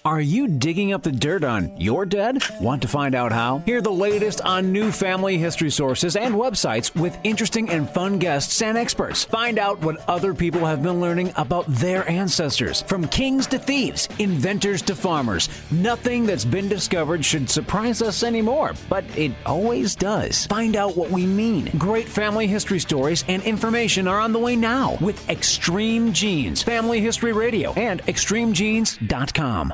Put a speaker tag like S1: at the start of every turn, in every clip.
S1: Are you digging up the dirt on your dead? Want to find out how? Hear the latest on new family history sources and websites with interesting and fun guests and experts. Find out what other people have been learning about their ancestors. From kings to thieves, inventors to farmers, nothing that's been discovered should surprise us anymore, but it always does. Find out what we mean. Great family history stories and information are on the way now with Extreme Genes, Family History Radio, and extremegenes.com.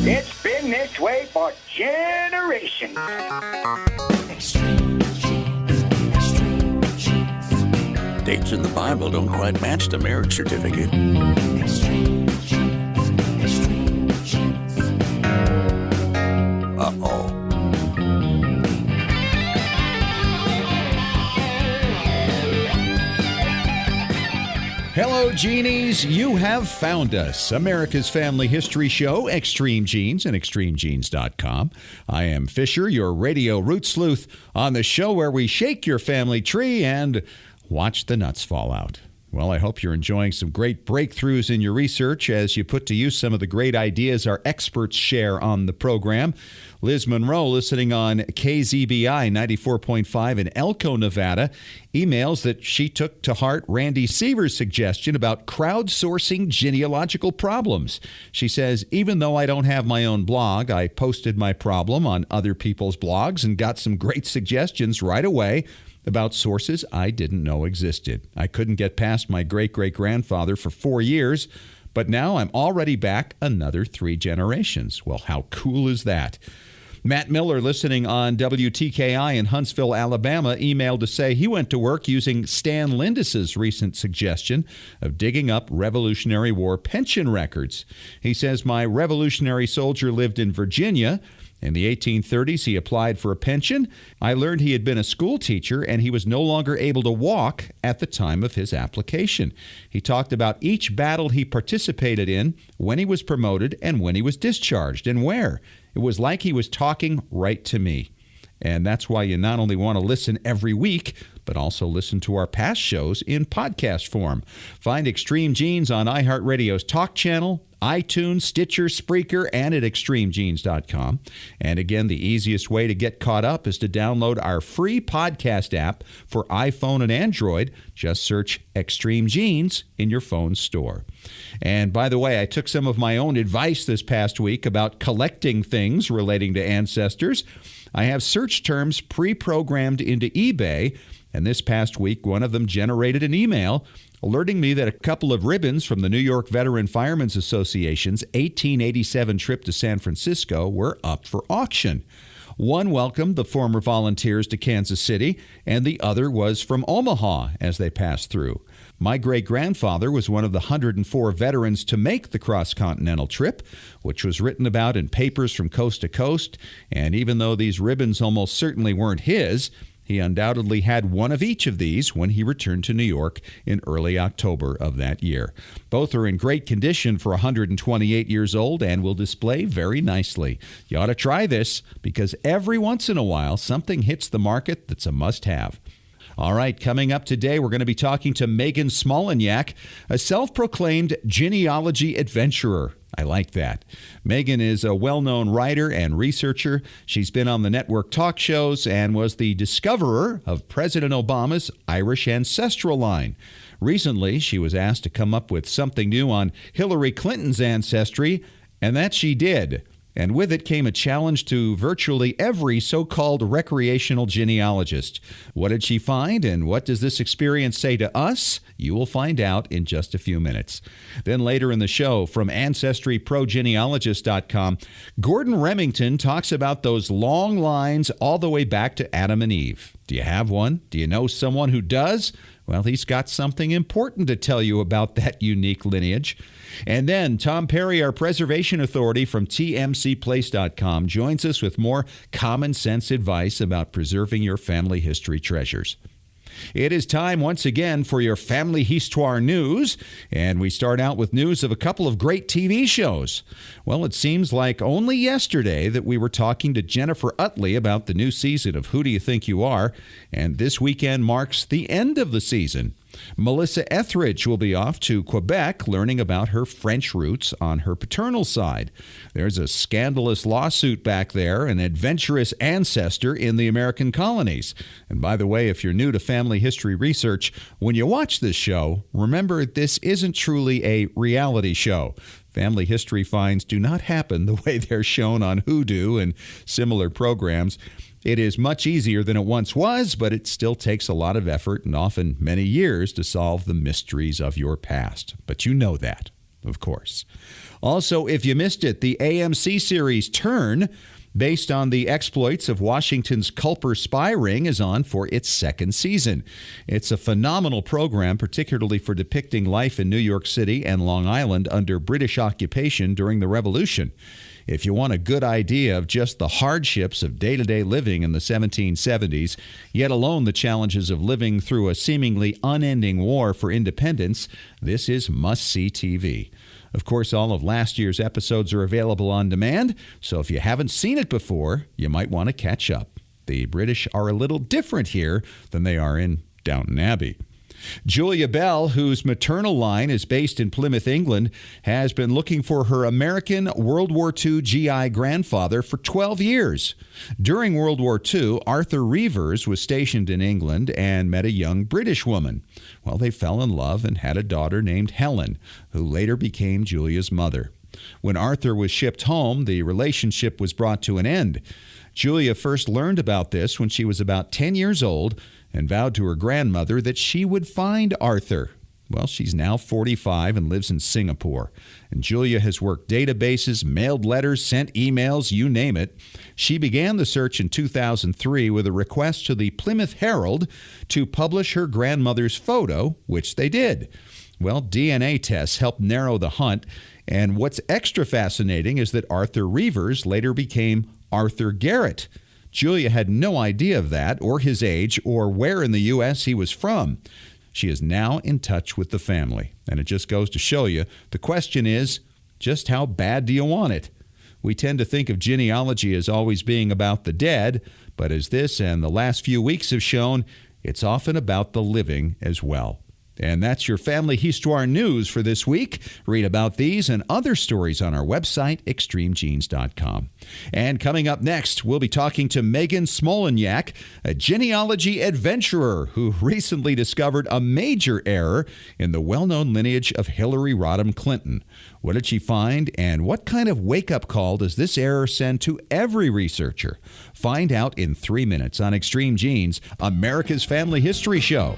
S2: It's been this way for generations.
S3: Extreme Genes, Extreme Genes.
S4: Dates in the Bible don't quite match the marriage certificate.
S3: Extreme Genes, Extreme Genes.
S4: Uh-oh.
S5: Hello, Genies. You have found us. America's family history show, Extreme Genes and extremegenes.com. I am Fisher, your radio root sleuth, on the show where we shake your family tree and watch the nuts fall out. Well, I hope you're enjoying some great breakthroughs in your research as you put to use some of the great ideas our experts share on the program. Liz Monroe, listening on KZBI 94.5 in Elko, Nevada, emails that she took to heart Randy Seaver's suggestion about crowdsourcing genealogical problems. She says, even though I don't have my own blog, I posted my problem on other people's blogs and got some great suggestions right away about sources I didn't know existed. I couldn't get past my great-great-grandfather for 4 years, but now I'm already back another 3 generations. Well, how cool is that? Matt Miller, listening on WTKI in Huntsville, Alabama, emailed to say he went to work using Stan Lindis's recent suggestion of digging up Revolutionary War pension records. He says, my Revolutionary soldier lived in Virginia. In the 1830s, he applied for a pension. I learned he had been a school teacher and he was no longer able to walk at the time of his application. He talked about each battle he participated in, when he was promoted, and when he was discharged, and where. It was like he was talking right to me. And that's why you not only want to listen every week, but also listen to our past shows in podcast form. Find Extreme Genes on iHeartRadio's Talk Channel, iTunes, Stitcher, Spreaker, and at extremegenes.com. And again, the easiest way to get caught up is to download our free podcast app for iPhone and Android. Just search Extreme Genes in your phone store. And by the way, I took some of my own advice this past week about collecting things relating to ancestors. I have search terms pre-programmed into eBay, and this past week, one of them generated an email alerting me that a couple of ribbons from the New York Veteran Firemen's Association's 1887 trip to San Francisco were up for auction. One welcomed the former volunteers to Kansas City, and the other was from Omaha as they passed through. My great-grandfather was one of the 104 veterans to make the cross-continental trip, which was written about in papers from coast to coast, and even though these ribbons almost certainly weren't his, he undoubtedly had one of each of these when he returned to New York in early October of that year. Both are in great condition for 128 years old and will display very nicely. You ought to try this because every once in a while something hits the market that's a must-have. All right, coming up today, we're going to be talking to Megan Smolenyak, a self-proclaimed genealogy adventurer. I like that. Megan is a well-known writer and researcher. She's been on the network talk shows and was the discoverer of President Obama's Irish ancestral line. Recently, she was asked to come up with something new on Hillary Clinton's ancestry, and that she did. And with it came a challenge to virtually every so-called recreational genealogist. What did she find, and what does this experience say to us? You will find out in just a few minutes. Then later in the show, from AncestryProgenealogist.com, Gordon Remington talks about those long lines all the way back to Adam and Eve. Do you have one? Do you know someone who does? Well, he's got something important to tell you about that unique lineage. And then Tom Perry, our preservation authority from TMCplace.com, joins us with more common sense advice about preserving your family history treasures. It is time once again for your Family Histoire news, and we start out with news of a couple of great TV shows. Well, it seems like only yesterday that we were talking to Jennifer Utley about the new season of Who Do You Think You Are, and this weekend marks the end of the season. Melissa Etheridge will be off to Quebec learning about her French roots on her paternal side. There's a scandalous lawsuit back there, an adventurous ancestor in the American colonies. And by the way, if you're new to family history research, when you watch this show, remember this isn't truly a reality show. Family history finds do not happen the way they're shown on Hoodoo and similar programs. It is much easier than it once was, but it still takes a lot of effort and often many years to solve the mysteries of your past. But you know that, of course. Also, if you missed it, the AMC series Turn, based on the exploits of Washington's Culper spy ring, is on for its second season. It's a phenomenal program, particularly for depicting life in New York City and Long Island under British occupation during the Revolution. If you want a good idea of just the hardships of day-to-day living in the 1770s, yet alone the challenges of living through a seemingly unending war for independence, this is must-see TV. Of course, all of last year's episodes are available on demand, so if you haven't seen it before, you might want to catch up. The British are a little different here than they are in Downton Abbey. Julia Bell, whose maternal line is based in Plymouth, England, has been looking for her American World War II GI grandfather for 12 years. During World War II, Arthur Reevers was stationed in England and met a young British woman. Well, they fell in love and had a daughter named Helen, who later became Julia's mother. When Arthur was shipped home, the relationship was brought to an end. Julia first learned about this when she was about 10 years old and vowed to her grandmother that she would find Arthur. Well, she's now 45 and lives in Singapore. And Julia has worked databases, mailed letters, sent emails, you name it. She began the search in 2003 with a request to the Plymouth Herald to publish her grandmother's photo, which they did. Well, DNA tests helped narrow the hunt. And what's extra fascinating is that Arthur Reevers later became Arthur Garrett. Julia had no idea of that, or his age, or where in the U.S. he was from. She is now in touch with the family. And it just goes to show you, the question is, just how bad do you want it? We tend to think of genealogy as always being about the dead, but as this and the last few weeks have shown, it's often about the living as well. And that's your Family Histoire news for this week. Read about these and other stories on our website, extremegenes.com. And coming up next, we'll be talking to Megan Smolenyak, a genealogy adventurer who recently discovered a major error in the well-known lineage of Hillary Rodham Clinton. What did she find, and what kind of wake-up call does this error send to every researcher? Find out in 3 minutes on Extreme Genes, America's Family History Show.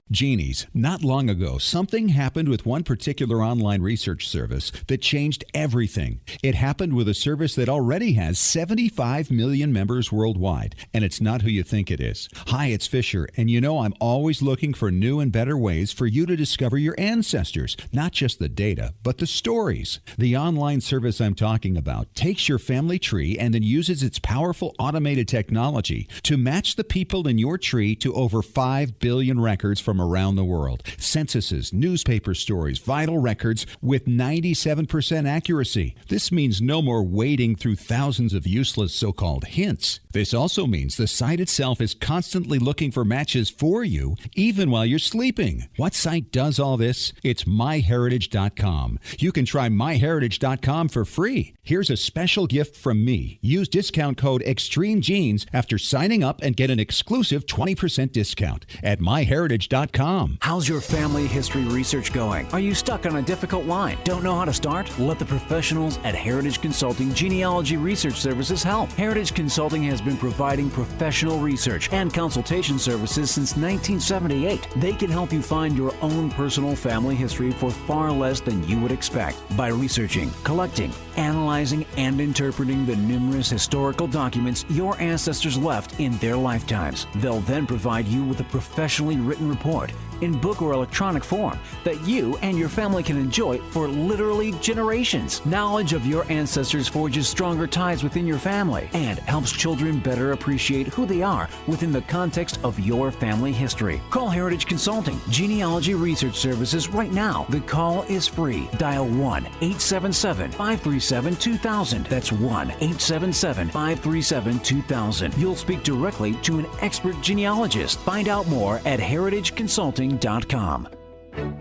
S5: Genies, not long ago, something happened with one particular online research service that changed everything. It happened with a service that already has 75 million members worldwide, and it's not who you think it is. Hi, it's Fisher, and you know I'm always looking for new and better ways for you to discover your ancestors, not just the data, but the stories. The online service I'm talking about takes your family tree and then uses its powerful automated technology to match the people in your tree to over 5 billion records from around the world. Censuses, newspaper stories, vital records with 97% accuracy. This means no more wading through thousands of useless so-called hints. This also means the site itself is constantly looking for matches for you, even while you're sleeping. What site does all this? It's myheritage.com. You can try myheritage.com for free. Here's a special gift from me. Use discount code EXTREMEGENES after signing up and get an exclusive 20% discount at myheritage.com.
S1: How's your family history research going? Are you stuck on a difficult line? Don't know how to start? Let the professionals at Heritage Consulting Genealogy Research Services help. Heritage Consulting has been providing professional research and consultation services since 1978. They can help you find your own personal family history for far less than you would expect by researching, collecting, analyzing, and interpreting the numerous historical documents your ancestors left in their lifetimes. They'll then provide you with a professionally written report in book or electronic form that you and your family can enjoy for literally generations. Knowledge of your ancestors forges stronger ties within your family and helps children better appreciate who they are within the context of your family history. Call Heritage Consulting Genealogy Research Services right now. The call is free. Dial 1-877-537-2000. That's 1-877-537-2000. You'll speak directly to an expert genealogist. Find out more at heritageconsulting.com.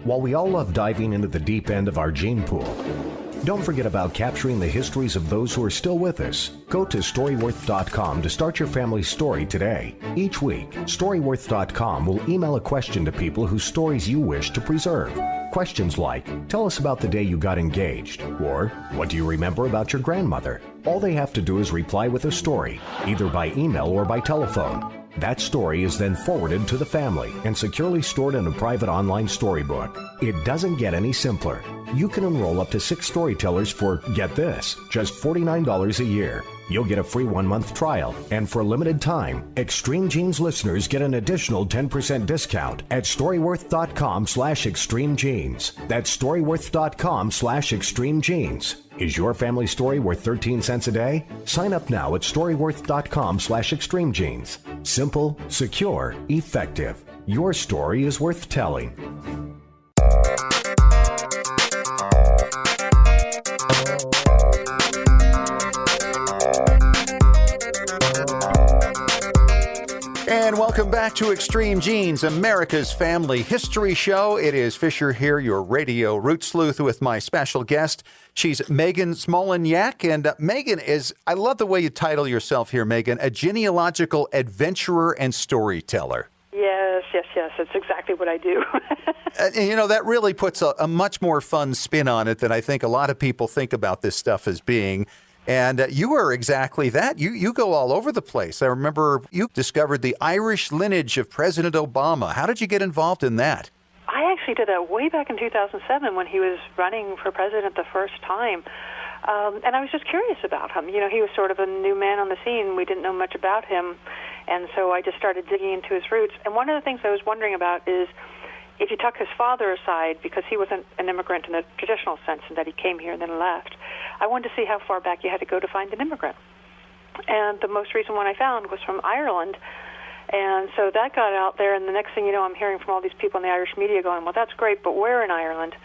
S6: While we all love diving into the deep end of our gene pool, don't forget about capturing the histories of those who are still with us. Go to Storyworth.com to start your family's story today. Each week, Storyworth.com will email a question to people whose stories you wish to preserve. Questions like, tell us about the day you got engaged, or what do you remember about your grandmother? All they have to do is reply with a story, either by email or by telephone. That story is then forwarded to the family and securely stored in a private online storybook. It doesn't get any simpler. You can enroll up to 6 storytellers for, get this, just $49 a year. You'll get a free 1-month trial, and for a limited time, Extreme Genes listeners get an additional 10% discount at Storyworth.com/ExtremeGenes. That's Storyworth.com/ExtremeGenes. Is your family story worth 13 cents a day? Sign up now at Storyworth.com/ExtremeGenes. Simple, secure, effective. Your story is worth telling.
S5: And welcome back to Extreme Genes, America's family history show. It is Fisher here, your radio root sleuth, with my special guest. She's Megan Smolenyak. And Megan is, I love the way you title yourself here, Megan, a genealogical adventurer and storyteller.
S7: Yes. It's exactly what I do.
S5: And, you know, that really puts a much more fun spin on it than I think a lot of people think about this stuff as being. And you are exactly that. You go all over the place. I remember you discovered the Irish lineage of President Obama. How did you get involved in that?
S7: I actually did that way back in 2007 when he was running for president the first time. And I was just curious about him. You know, he was sort of a new man on the scene. We didn't know much about him. And so I just started digging into his roots. And one of the things I was wondering about is if you took his father aside, because he wasn't an immigrant in the traditional sense in that he came here and then left, I wanted to see how far back you had to go to find an immigrant. And the most recent one I found was from Ireland. And so that got out there, and the next thing you know, I'm hearing from all these people in the Irish media going, well, that's great, but where in Ireland?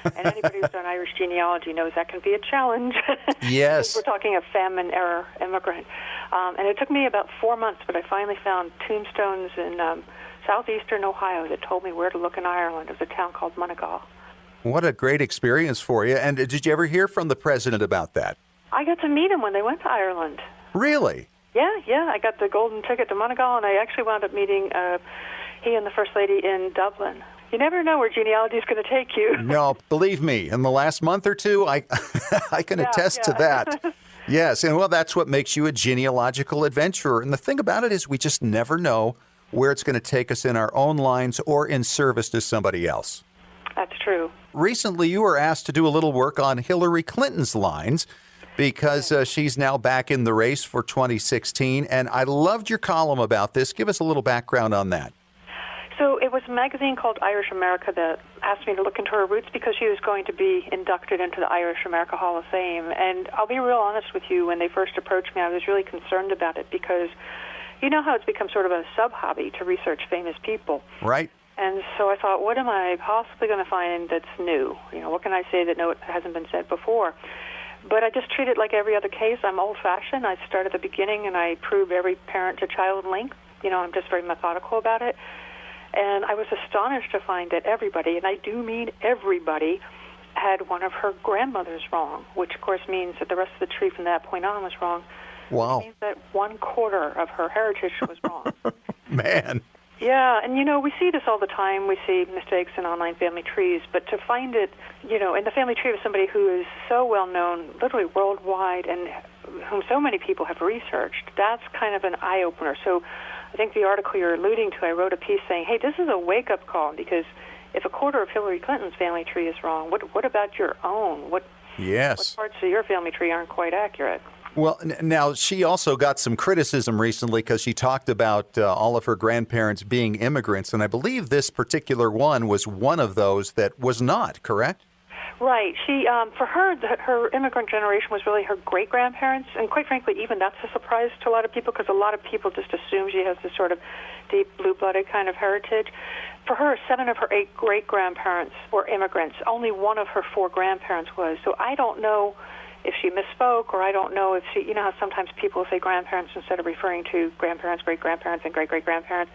S7: And anybody who's done Irish genealogy knows that can be a challenge.
S5: Yes.
S7: We're talking a famine-era immigrant. And it took me about 4 months, but I finally found tombstones in southeastern Ohio that told me where to look in Ireland. It was a town called Monagal.
S5: What a great experience for you. And did you ever hear from the president about that?
S7: I got to meet him when they went to Ireland.
S5: Really?
S7: Yeah. I got the golden ticket to Monagal, and I actually wound up meeting he and the First Lady in Dublin. You never know where genealogy is going to take you.
S5: No, believe me, in the last month or two, I can attest to that. Yes, and well, that's what makes you a genealogical adventurer. And the thing about it is we just never know where it's going to take us in our own lines or in service to somebody else.
S7: That's true.
S5: Recently, you were asked to do a little work on Hillary Clinton's lines because she's now back in the race for 2016. And I loved your column about this. Give us a little background on that.
S7: So it was a magazine called Irish America that asked me to look into her roots because she was going to be inducted into the Irish America Hall of Fame. And I'll be real honest with you, when they first approached me, I was really concerned about it because you know how it's become sort of a sub-hobby to research famous people.
S5: Right.
S7: And so I thought, what am I possibly going to find that's new? You know, what can I say that no, it hasn't been said before? But I just treat it like every other case. I'm old-fashioned. I start at the beginning, and I prove every parent-to-child link. You know, I'm just very methodical about it. And I was astonished to find that everybody, and I do mean everybody, had one of her grandmothers wrong, which, of course, means that the rest of the tree from that point on was wrong.
S5: Wow.
S7: It means that 1/4 of her heritage was wrong.
S5: Man.
S7: Yeah, and, you know, we see this all the time. We see mistakes in online family trees, but to find it, you know, in the family tree of somebody who is so well known, literally worldwide, and whom so many people have researched, that's kind of an eye-opener. So I think the article you're alluding to, I wrote a piece saying, hey, this is a wake-up call, because if 1/4 of Hillary Clinton's family tree is wrong, what about your own? What
S5: Yes.
S7: parts of your family tree aren't quite accurate?
S8: Well, now, she also got some criticism recently because she talked about all of her grandparents being immigrants, and I believe this particular one was one of those that was not, correct?
S7: Right. She, for her, her immigrant generation was really her great-grandparents, and quite frankly, even that's a surprise to a lot of people because a lot of people just assume she has this sort of deep blue-blooded kind of heritage. For her, 7 of her 8 great-grandparents were immigrants. Only 1 of her 4 grandparents was. So I don't know if she misspoke, or I don't know if she, you know how sometimes people say grandparents instead of referring to grandparents, great-grandparents, and great-great-grandparents,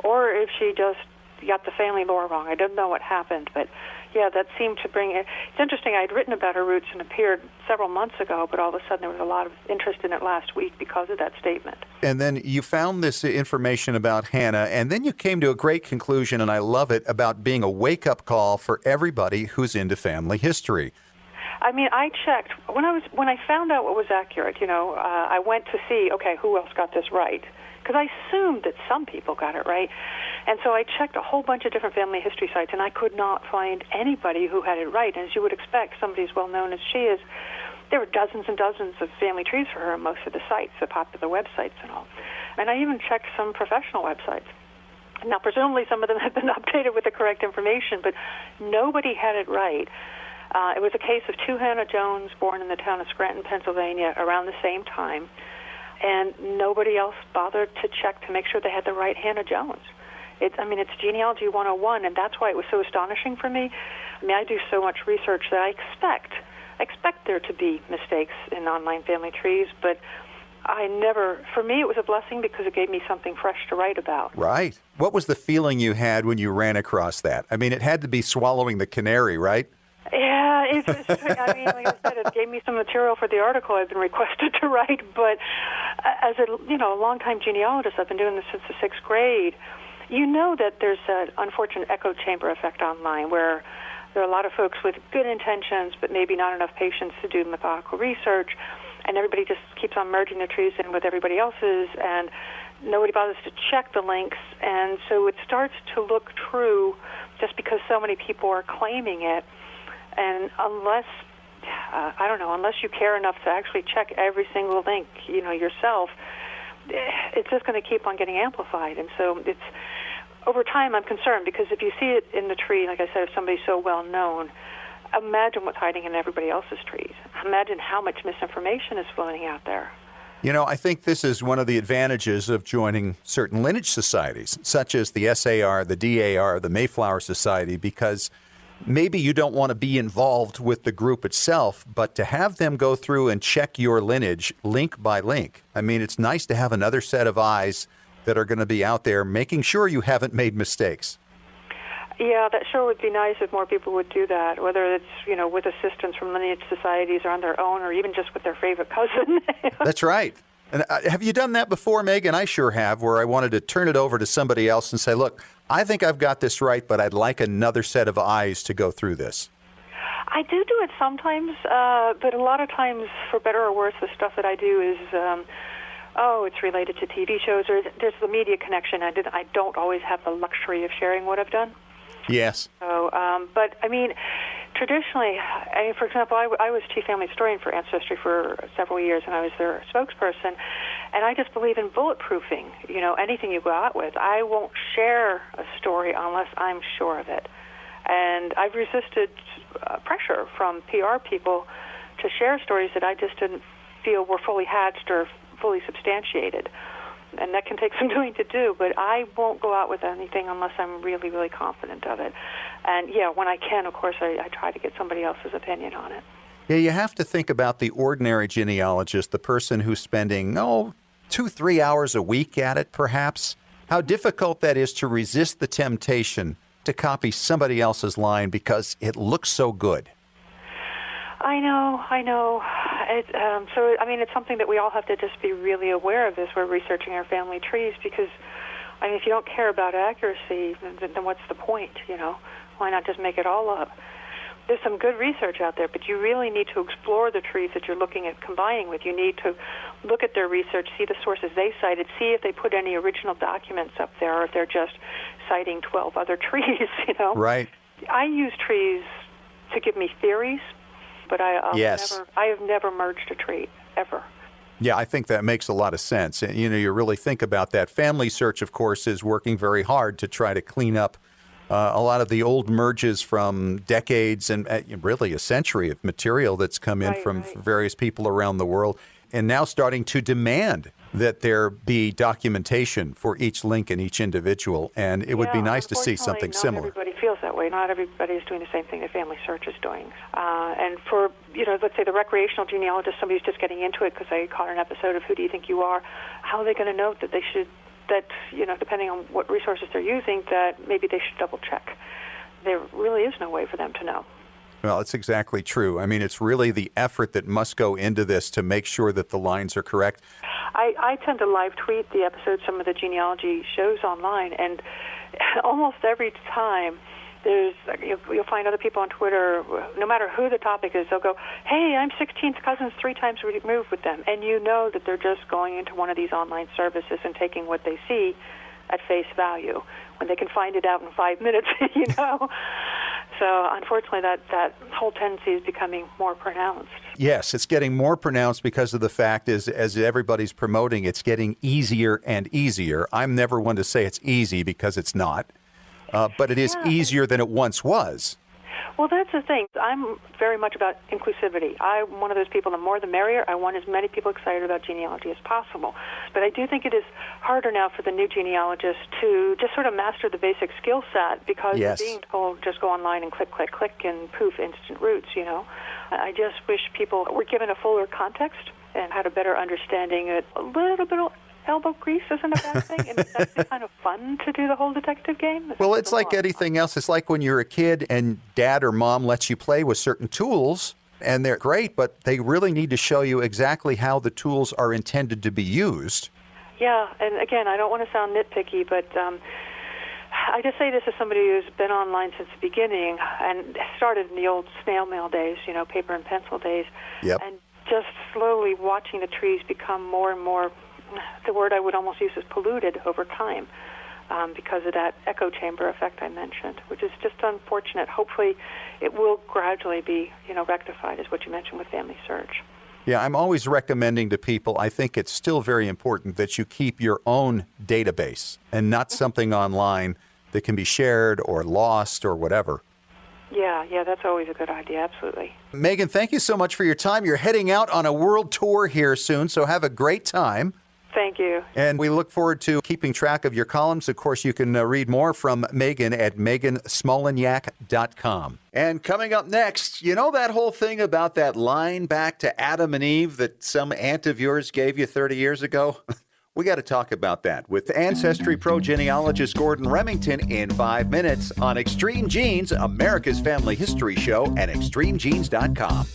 S7: or if she just got the family lore wrong. I don't know what happened, but yeah, that seemed to bring it. It's interesting. I'd written about her roots and appeared several months ago, but all of a sudden there was a lot of interest in it last week because of that statement.
S8: And then you found this information about Hannah, and then you came to a great conclusion, and I love it, about being a wake-up call for everybody who's into family history.
S7: I mean, I checked when I found out what was accurate. You know, I went to see, okay, who else got this right? Because I assumed that some people got it right. And so I checked a whole bunch of different family history sites, and I could not find anybody who had it right. And as you would expect, somebody as well known as she is, there were dozens and dozens of family trees for her on most of the sites, the popular websites and all. And I even checked some professional websites. Now, presumably some of them had been updated with the correct information, but nobody had it right. It was a case of 2 Hannah Jones born in the town of Scranton, Pennsylvania, around the same time, and nobody else bothered to check to make sure they had the right Hannah Jones. It's genealogy 101, and that's why it was so astonishing for me. I mean, I do so much research that I expect there to be mistakes in online family trees, but for me, it was a blessing because it gave me something fresh to write about.
S8: Right. What was the feeling you had when you ran across that? I mean, it had to be swallowing the canary, right?
S7: Yeah, I mean, like I said, it gave me some material for the article I've been requested to write, but as a longtime genealogist, I've been doing this since the 6th grade. You know that there's an unfortunate echo chamber effect online where there are a lot of folks with good intentions but maybe not enough patience to do methodical research, and everybody just keeps on merging their trees in with everybody else's, and nobody bothers to check the links, and so it starts to look true just because so many people are claiming it. And unless you care enough to actually check every single link, yourself, it's just going to keep on getting amplified. And so it's, over time, I'm concerned because if you see it in the tree, like I said, if somebody's so well known, imagine what's hiding in everybody else's trees. Imagine how much misinformation is floating out there.
S8: You know, I think this is one of the advantages of joining certain lineage societies, such as the SAR, the DAR, the Mayflower Society, because maybe you don't want to be involved with the group itself, but to have them go through and check your lineage link by link. I mean, it's nice to have another set of eyes that are going to be out there making sure you haven't made mistakes.
S7: Yeah, that sure would be nice if more people would do that, whether it's, with assistance from lineage societies or on their own or even just with their favorite cousin.
S8: That's right. And have you done that before, Megan? I sure have, where I wanted to turn it over to somebody else and say, look, I think I've got this right, but I'd like another set of eyes to go through this.
S7: I do it sometimes, but a lot of times, for better or worse, the stuff that I do is, it's related to TV shows, or there's the media connection. I don't always have the luxury of sharing what I've done.
S8: Yes.
S7: So, but I mean, traditionally, for example, I was chief family historian for Ancestry for several years, and I was their spokesperson. And I just believe in bulletproofing. Anything you go out with, I won't share a story unless I'm sure of it. And I've resisted pressure from PR people to share stories that I just didn't feel were fully hatched or fully substantiated. And that can take some doing to do, but I won't go out with anything unless I'm really, really confident of it. And, yeah, when I can, of course, I try to get somebody else's opinion on it.
S8: Yeah, you have to think about the ordinary genealogist, the person who's spending, 2-3 hours a week at it, perhaps. How difficult that is to resist the temptation to copy somebody else's line because it looks so good.
S7: I know. It's something that we all have to just be really aware of as we're researching our family trees because, if you don't care about accuracy, then what's the point, Why not just make it all up? There's some good research out there, but you really need to explore the trees that you're looking at combining with. You need to look at their research, see the sources they cited, see if they put any original documents up there or if they're just citing 12 other trees,
S8: Right.
S7: I use trees to give me theories, but I
S8: Yes.
S7: have never merged a tree, ever.
S8: Yeah, I think that makes a lot of sense. And, you really think about that. Family Search, of course, is working very hard to try to clean up a lot of the old merges from decades and really a century of material that's come in from various people around the world, and now starting to demand that there be documentation for each link and each individual. And it would be nice to see something similar.
S7: Not everybody feels that way. Not everybody is doing the same thing that Family Search is doing. And for, let's say the recreational genealogist, somebody's just getting into it because they caught an episode of Who Do You Think You Are, how are they going to know that they should, depending on what resources they're using, that maybe they should double check? There really is no way for them to know.
S8: Well, it's exactly true. I mean, it's really the effort that must go into this to make sure that the lines are correct.
S7: I tend to live tweet the episodes, some of the genealogy shows online, and almost every time you'll find other people on Twitter, no matter who the topic is, they'll go, hey, I'm 16th cousins 3 times removed with them. And you know that they're just going into one of these online services and taking what they see at face value when they can find it out in 5 minutes, So unfortunately, that whole tendency is becoming more pronounced.
S8: Yes, it's getting more pronounced because of the fact is, as everybody's promoting, it's getting easier and easier. I'm never one to say it's easy because it's not, but it is easier than it once was.
S7: Well, that's the thing. I'm very much about inclusivity. I'm one of those people, the more the merrier. I want as many people excited about genealogy as possible. But I do think it is harder now for the new genealogists to just sort of master the basic skill set because they're being told just go online and click, click, click, and poof, instant roots, I just wish people were given a fuller context and had a better understanding. A little bit of elbow grease isn't a bad thing, and it's actually kind of fun to do the whole detective game.
S8: Well, it's like anything else. It's like when you're a kid and dad or mom lets you play with certain tools, and they're great, but they really need to show you exactly how the tools are intended to be used.
S7: Yeah, and again, I don't want to sound nitpicky, but I just say this as somebody who's been online since the beginning and started in the old snail mail days, paper and pencil days, and just slowly watching the trees become more and more, the word I would almost use is polluted over time because of that echo chamber effect I mentioned, which is just unfortunate. Hopefully it will gradually be, rectified, is what you mentioned with Family Search.
S8: Yeah, I'm always recommending to people, I think it's still very important that you keep your own database and not something online that can be shared or lost or whatever.
S7: Yeah, that's always a good idea, absolutely.
S8: Megan, thank you so much for your time. You're heading out on a world tour here soon, so have a great time.
S7: Thank you.
S8: And we look forward to keeping track of your columns. Of course, you can read more from Megan at megansmolenyak.com. And coming up next, that whole thing about that line back to Adam and Eve that some aunt of yours gave you 30 years ago? We got to talk about that with Ancestry Pro genealogist Gordon Remington in 5 minutes on Extreme Genes, America's Family History Show at extremegenes.com.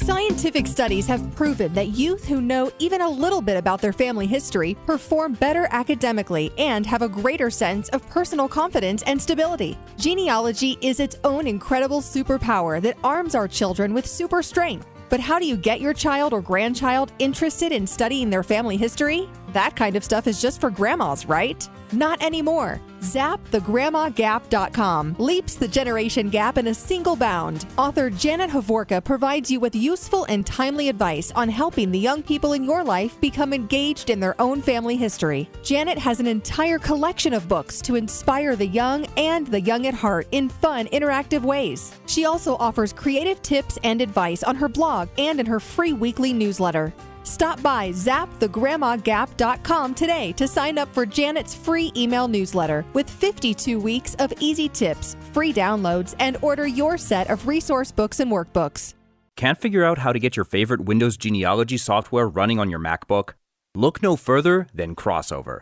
S9: Scientific studies have proven that youth who know even a little bit about their family history perform better academically and have a greater sense of personal confidence and stability. Genealogy is its own incredible superpower that arms our children with super strength. But how do you get your child or grandchild interested in studying their family history? That kind of stuff is just for grandmas, right? Not anymore. ZapTheGrandmaGap.com leaps the generation gap in a single bound. Author Janet Hovorka provides you with useful and timely advice on helping the young people in your life become engaged in their own family history. Janet has an entire collection of books to inspire the young and the young at heart in fun, interactive ways. She also offers creative tips and advice on her blog and in her free weekly newsletter. Stop by ZapTheGrandmaGap.com today to sign up for Janet's free email newsletter with 52 weeks of easy tips, free downloads, and order your set of resource books and workbooks.
S10: Can't figure out how to get your favorite Windows genealogy software running on your MacBook? Look no further than Crossover.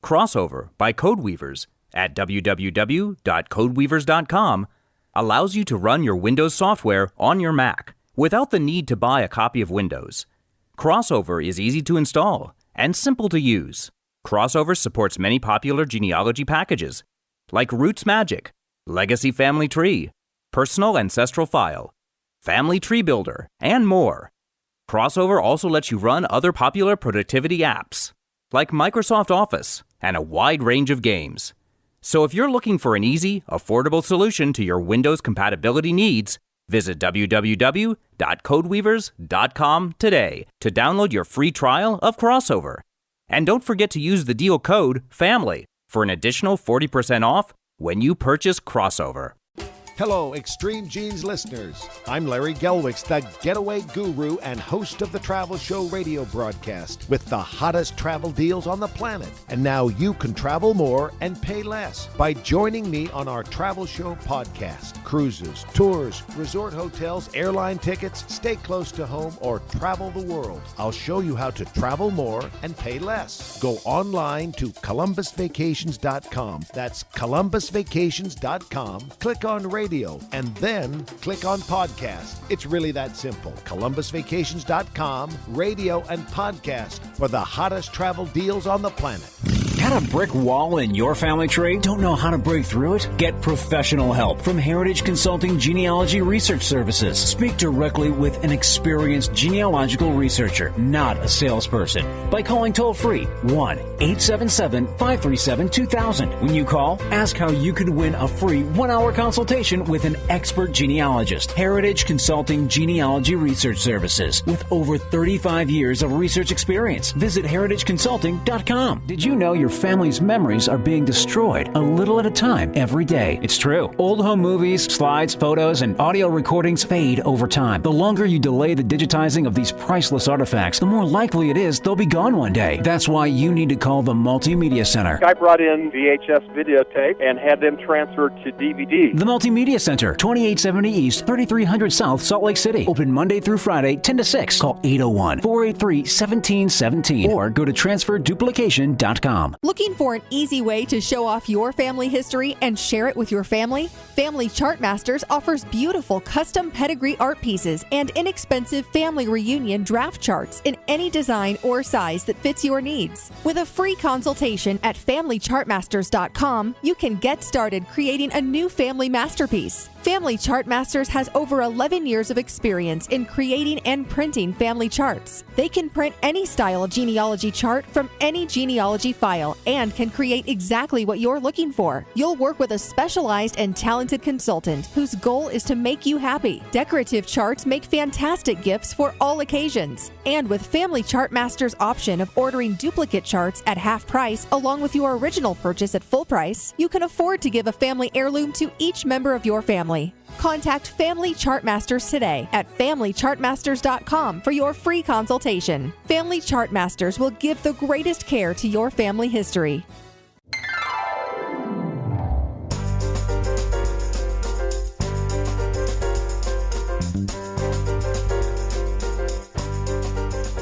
S10: Crossover by Codeweavers at www.codeweavers.com allows you to run your Windows software on your Mac without the need to buy a copy of Windows. Crossover is easy to install and simple to use. Crossover supports many popular genealogy packages like Roots Magic, Legacy Family Tree, Personal Ancestral File, Family Tree Builder, and more. Crossover also lets you run other popular productivity apps like Microsoft Office and a wide range of games. So if you're looking for an easy, affordable solution to your Windows compatibility needs, visit www.codeweavers.com today to download your free trial of Crossover. And don't forget to use the deal code FAMILY for an additional 40% off when you purchase Crossover.
S11: Hello, Extreme Genes listeners. I'm Larry Gelwicks, the getaway guru and host of the Travel Show radio broadcast with the hottest travel deals on the planet. And now you can travel more and pay less by joining me on our Travel Show podcast. Cruises, tours, resort hotels, airline tickets, stay close to home, or travel the world. I'll show you how to travel more and pay less. Go online to ColumbusVacations.com. That's ColumbusVacations.com. Click on radio and then click on podcast. It's really that simple. ColumbusVacations.com, radio and podcast for the hottest travel deals on the planet.
S1: Got a brick wall in your family tree? Don't know how to break through it? Get professional help from Heritage Consulting Genealogy Research Services. Speak directly with an experienced genealogical researcher, not a salesperson, by calling toll-free 1-877-537-2000. When you call, ask how you could win a free 1-hour consultation with an expert genealogist. Heritage Consulting Genealogy Research Services, with over 35 years of research experience. Visit heritageconsulting.com. Did you know your family's memories are being destroyed a little at a time every day? It's true. Old home movies, slides, photos, and audio recordings fade over time. The longer you delay the digitizing of these priceless artifacts, the more likely it is they'll be gone one day. That's why you need to call the Multimedia Center.
S12: I brought in VHS videotape and had them transferred to DVD.
S1: The Multimedia Center, 2870 East, 3300 South, Salt Lake City. Open Monday through Friday, 10 to 6. Call 801-483-1717 or go to transferduplication.com.
S9: Looking for an easy way to show off your family history and share it with your family? Family Chart Masters offers beautiful custom pedigree art pieces and inexpensive family reunion draft charts in any design or size that fits your needs. With a free consultation at FamilyChartMasters.com, you can get started creating a new family masterpiece. Family Chart Masters has over 11 years of experience in creating and printing family charts. They can print any style of genealogy chart from any genealogy file and can create exactly what you're looking for. You'll work with a specialized and talented consultant whose goal is to make you happy. Decorative charts make fantastic gifts for all occasions. And with Family Chart Masters' option of ordering duplicate charts at half price along with your original purchase at full price, you can afford to give a family heirloom to each member of your family. Contact Family Chart Masters today at FamilyChartMasters.com for your free consultation. Family Chart Masters will give the greatest care to your family history.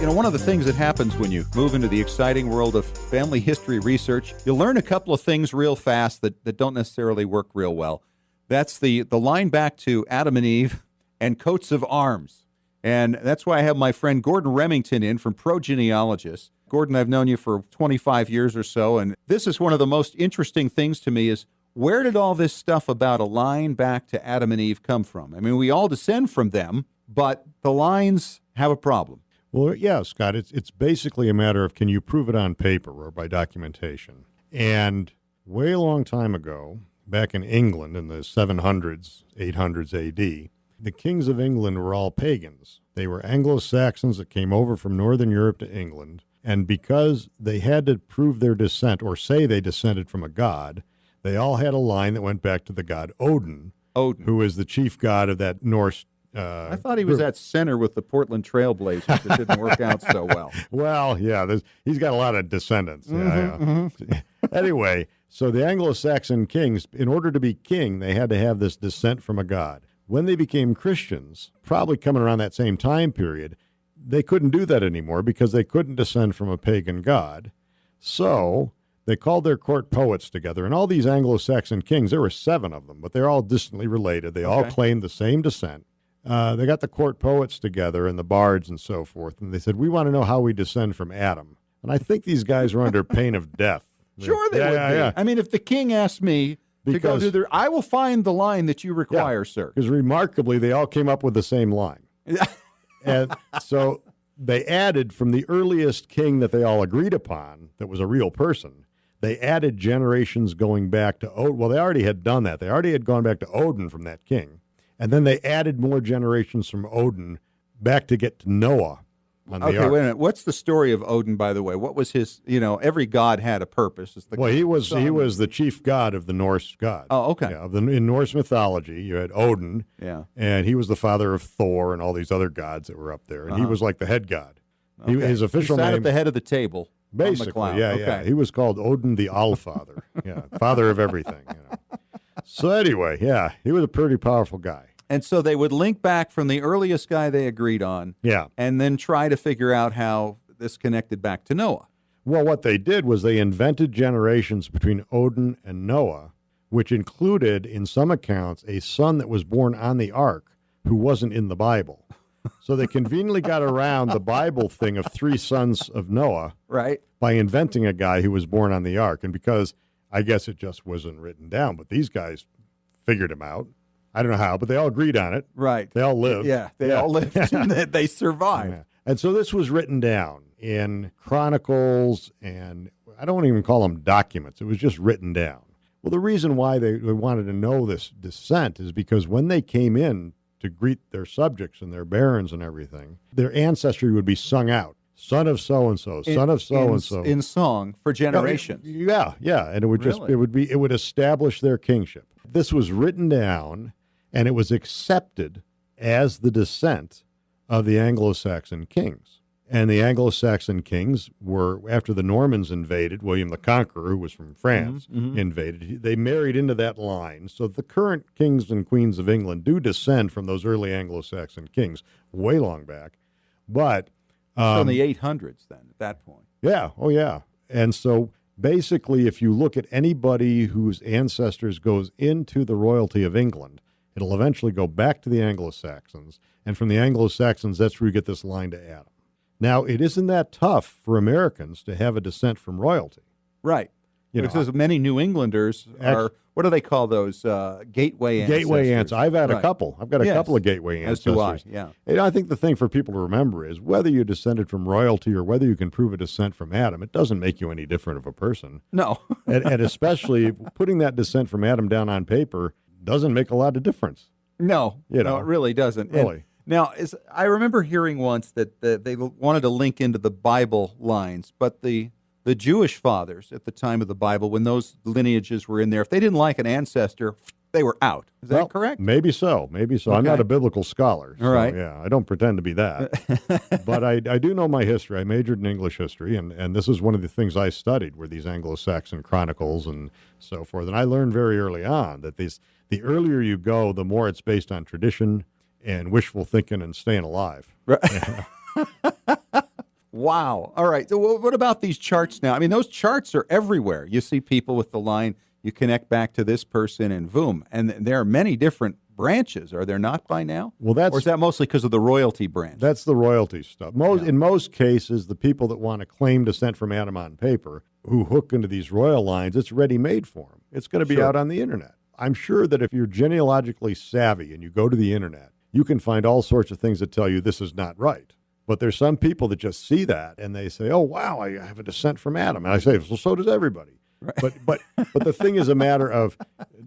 S8: You know, one of the things that happens when you move into the exciting world of family history research, you'll learn a couple of things real fast that don't necessarily work real well. That's the line back to Adam and Eve and coats of arms. And that's why I have my friend Gordon Remington in from Pro Genealogist. Gordon, I've known you for 25 years or so, and this is one of the most interesting things to me is where did all this stuff about a line back to Adam and Eve come from? I mean, we all descend from them, but the lines have a problem.
S13: Well, yeah, Scott, it's basically a matter of can you prove it on paper or by documentation. And way a long time ago, back in England in the 700s, 800s AD, the kings of England were all pagans. They were Anglo-Saxons that came over from Northern Europe to England, and because they had to prove their descent or say they descended from a god, they all had a line that went back to the god Odin, who is the chief god of that Norse
S8: I thought he was at center with the Portland Trailblazers. It didn't work out so well.
S13: Well, yeah, he's got a lot of descendants. Anyway, so the Anglo-Saxon kings, in order to be king, they had to have this descent from a god. When they became Christians, probably coming around that same time period, they couldn't do that anymore because they couldn't descend from a pagan god. So they called their court poets together, and all these Anglo-Saxon kings, there were 7 of them, but they're all distantly related. They all claimed the same descent. They got the court poets together and the bards and so forth, and they said, we want to know how we descend from Adam. And I think these guys were under pain of death.
S8: Sure they would be. Yeah. I mean, if the king asked me to go do there, I will find the line that you require, sir.
S13: Because remarkably, they all came up with the same line. And so they added from the earliest king that they all agreed upon, that was a real person, they added generations going back to Odin. Well, they already had done that. They already had gone back to Odin from that king. And then they added more generations from Odin back to get to Noah on the
S8: Okay,
S13: ark.
S8: wait a minute. What's the story of Odin, by the way? What was his, every god had a purpose.
S13: Well, he was the chief god of the Norse god.
S8: Oh, okay.
S13: Yeah, in Norse mythology, you had Odin, and he was the father of Thor and all these other gods that were up there, and he was like the head god.
S8: Okay.
S13: His official
S8: he sat
S13: name
S8: at the head of the table. on the
S13: basically,
S8: cloud.
S13: yeah,
S8: Okay.
S13: yeah. He was called Odin the Allfather, father of everything. So anyway, he was a pretty powerful guy.
S8: And so they would link back from the earliest guy they agreed on, and then try to figure out how this connected back to Noah.
S13: Well, what they did was they invented generations between Odin and Noah, which included, in some accounts, a son that was born on the ark who wasn't in the Bible. So they conveniently got around the Bible thing of 3 sons of Noah by inventing a guy who was born on the ark. And because I guess it just wasn't written down, but these guys figured him out. I don't know how, but they all agreed on it.
S8: Right.
S13: They all lived.
S8: Yeah, they all lived. And they survived.
S13: Yeah. And so this was written down in chronicles, and I don't even call them documents. It was just written down. Well, the reason why they wanted to know this descent is because when they came in to greet their subjects and their barons and everything, their ancestry would be sung out. Son of so-and-so, son of so-and-so.
S8: In song for generations.
S13: Yeah. And it would it would establish their kingship. This was written down, and it was accepted as the descent of the Anglo-Saxon kings. And the Anglo-Saxon kings were, after the Normans invaded, William the Conqueror, who was from France, invaded, they married into that line. So the current kings and queens of England do descend from those early Anglo-Saxon kings, way long back. But
S8: from the 800s then, at that point.
S13: Yeah, oh yeah. And so basically, if you look at anybody whose ancestors goes into the royalty of England, it'll eventually go back to the Anglo-Saxons. And from the Anglo-Saxons, that's where you get this line to Adam. Now, it isn't that tough for Americans to have a descent from royalty.
S8: Right. Because many New Englanders are, what do they call those? Gateway ancestors.
S13: Gateway ancestors. I've had a couple. I've got a couple of gateway ancestors.
S8: As do I, yeah.
S13: And I think the thing for people to remember is whether you descended from royalty or whether you can prove a descent from Adam, it doesn't make you any different of a person.
S8: No.
S13: and especially putting that descent from Adam down on paper doesn't make a lot of difference.
S8: No, no, it really doesn't.
S13: Really.
S8: Now, I remember hearing once that they wanted to link into the Bible lines, but the Jewish fathers at the time of the Bible, when those lineages were in there, if they didn't like an ancestor, they were out. Is that correct?
S13: Maybe so. Maybe so.
S8: Okay.
S13: I'm not a biblical scholar.
S8: All right.
S13: Yeah, I don't pretend to be that. But I do know my history. I majored in English history, and this is one of the things I studied were these Anglo-Saxon chronicles and so forth. And I learned very early on that the earlier you go, the more it's based on tradition and wishful thinking and staying alive.
S8: Right. Wow. All right. So what about these charts now? I mean, those charts are everywhere. You see people with the line, you connect back to this person and boom. And there are many different branches, are there not by now?
S13: Well,
S8: or is that mostly because of the royalty branch?
S13: That's the royalty stuff. In most cases, the people that want to claim descent from Adam on paper, who hook into these royal lines, it's ready-made for them. It's going to be out on the internet. I'm sure that if you're genealogically savvy and you go to the internet, you can find all sorts of things that tell you this is not right. But there's some people that just see that and they say, "Oh wow, I have a descent from Adam," and I say, "Well, so does everybody." Right. But the thing is a matter of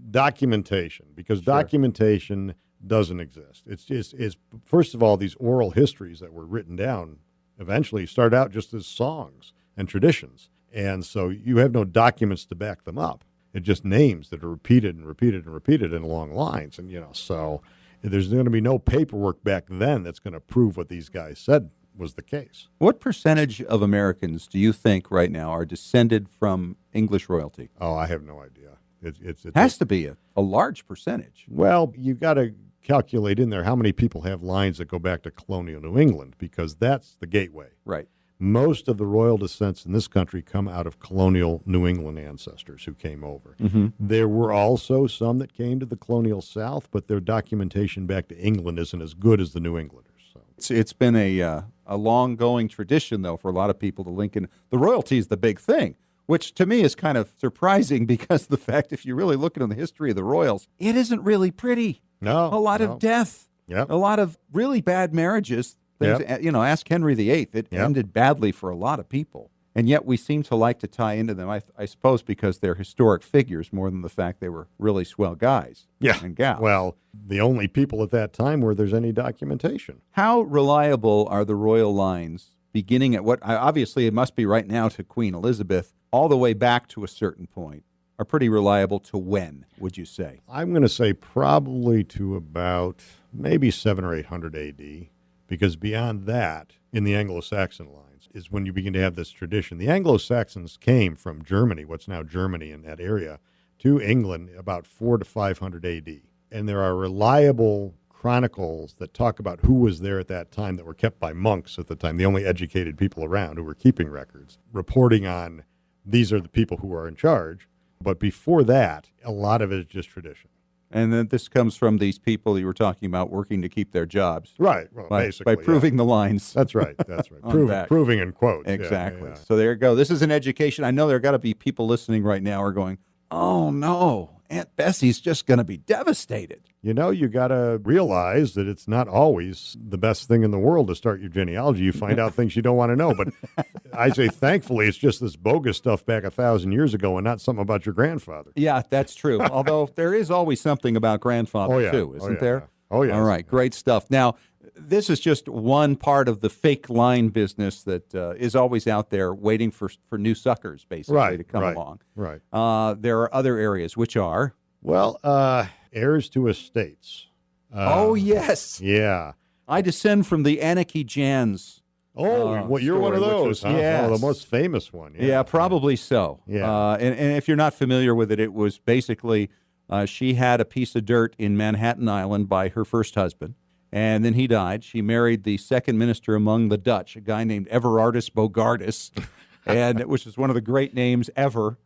S13: documentation, because documentation doesn't exist. It's first of all, these oral histories that were written down eventually start out just as songs and traditions, and so you have no documents to back them up. It's just names that are repeated and repeated and repeated in long lines, and so. There's going to be no paperwork back then that's going to prove what these guys said was the case.
S8: What percentage of Americans do you think right now are descended from English royalty?
S13: Oh, I have no idea. It
S8: has to be a large percentage.
S13: Well, you've got to calculate in there how many people have lines that go back to colonial New England, because that's the gateway.
S8: Right.
S13: Most of the royal descents in this country come out of colonial New England ancestors who came over.
S8: Mm-hmm.
S13: There were also some that came to the colonial South, but their documentation back to England isn't as good as the New Englanders. So.
S8: It's been a long-going tradition, though, for a lot of people to link in. The royalty is the big thing, which to me is kind of surprising because the fact, if you really look at the history of the royals, it isn't really pretty.
S13: No.
S8: A lot of death.
S13: Yep.
S8: A lot of really bad marriages. Ask Henry VIII. It ended badly for a lot of people. And yet we seem to like to tie into them, I suppose, because they're historic figures more than the fact they were really swell guys and gals.
S13: Well, the only people at that time where there's any documentation.
S8: How reliable are the royal lines beginning at what, obviously it must be right now to Queen Elizabeth, all the way back to a certain point, are pretty reliable to when, would you say?
S13: I'm going to say probably to about maybe 700 or 800 AD, because beyond that, in the Anglo-Saxon lines, is when you begin to have this tradition. The Anglo-Saxons came from Germany, what's now Germany in that area, to England about 400 to 500 AD. And there are reliable chronicles that talk about who was there at that time that were kept by monks at the time, the only educated people around who were keeping records, reporting on these are the people who are in charge. But before that, a lot of it is just tradition.
S8: And then this comes from these people you were talking about working to keep their jobs.
S13: Right. Well, basically.
S8: By proving the lines.
S13: That's right. That's right. Proving in quotes.
S8: Exactly. Yeah. So there you go. This is an education. I know there got to be people listening right now who are going, oh, no, Aunt Bessie's just going to be devastated.
S13: You know, you got to realize that it's not always the best thing in the world to start your genealogy. You find out things you don't want to know. But I say, thankfully, it's just this bogus stuff back 1,000 years ago and not something about your grandfather.
S8: Yeah, that's true. Although there is always something about grandfather, too, isn't there?
S13: Oh, yeah.
S8: All right, great stuff. Now, this is just one part of the fake line business that is always out there waiting for new suckers, basically, to come along.
S13: Right.
S8: There are other areas, which are?
S13: Well, heirs to estates.
S8: Oh, yes.
S13: Yeah.
S8: I descend from the Anarchy Jans.
S13: Oh, well, you're one of those. Huh?
S8: Yes.
S13: Oh, the most famous one.
S8: Yeah, probably so.
S13: Yeah.
S8: And if you're not familiar with it, it was basically she had a piece of dirt in Manhattan Island by her first husband, and then he died. She married the second minister among the Dutch, a guy named Everardus Bogardus, and which is one of the great names ever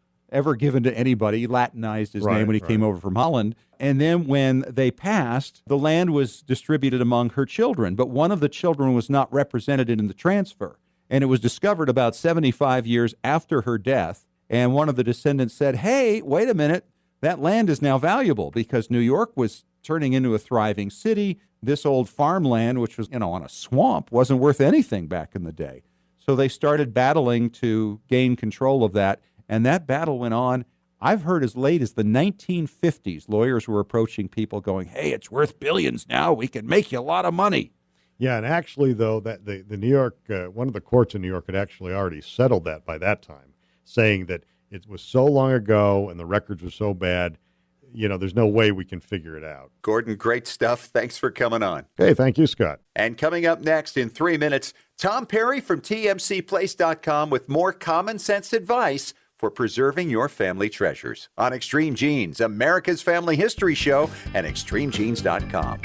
S8: given to anybody. He Latinized his name when he came over from Holland. And then when they passed, the land was distributed among her children, but one of the children was not represented in the transfer. And it was discovered about 75 years after her death. And one of the descendants said, hey, wait a minute, that land is now valuable because New York was turning into a thriving city. This old farmland, which was, on a swamp, wasn't worth anything back in the day. So they started battling to gain control of that. And that battle went on, I've heard, as late as the 1950s. Lawyers were approaching people going, hey, it's worth billions now. We can make you a lot of money.
S13: Yeah, and actually, though, that the New York, one of the courts in New York had actually already settled that by that time, saying that it was so long ago and the records were so bad, there's no way we can figure it out.
S8: Gordon, great stuff. Thanks for coming on.
S13: Hey, thank you, Scott.
S8: And coming up next in 3 minutes, Tom Perry from TMCplace.com with more common sense advice for preserving your family treasures on Extreme Genes, America's Family History Show, and ExtremeGenes.com.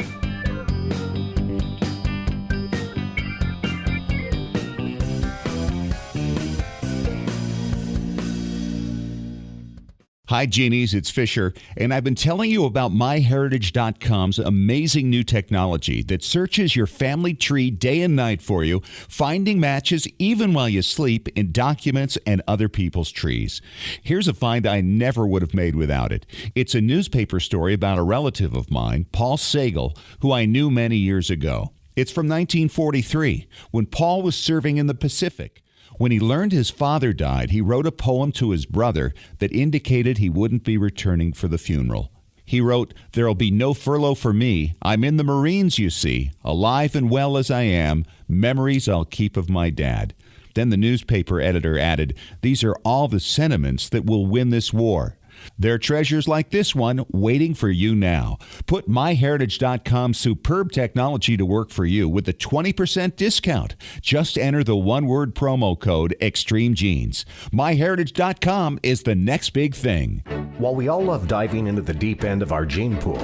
S5: Hi, Genies, it's Fisher, and I've been telling you about MyHeritage.com's amazing new technology that searches your family tree day and night for you, finding matches even while you sleep in documents and other people's trees. Here's a find I never would have made without it. It's a newspaper story about a relative of mine, Paul Sagal, who I knew many years ago. It's from 1943, when Paul was serving in the Pacific. When he learned his father died, he wrote a poem to his brother that indicated he wouldn't be returning for the funeral. He wrote, "There'll be no furlough for me. I'm in the Marines, you see. Alive and well as I am, memories I'll keep of my dad." Then the newspaper editor added, "These are all the sentiments that will win this war. There are treasures like this one waiting for you now. Put MyHeritage.com's superb technology to work for you with a 20% discount. Just enter the one-word promo code EXTREMEGENES. MyHeritage.com is the next big thing.
S6: While we all love diving into the deep end of our gene pool,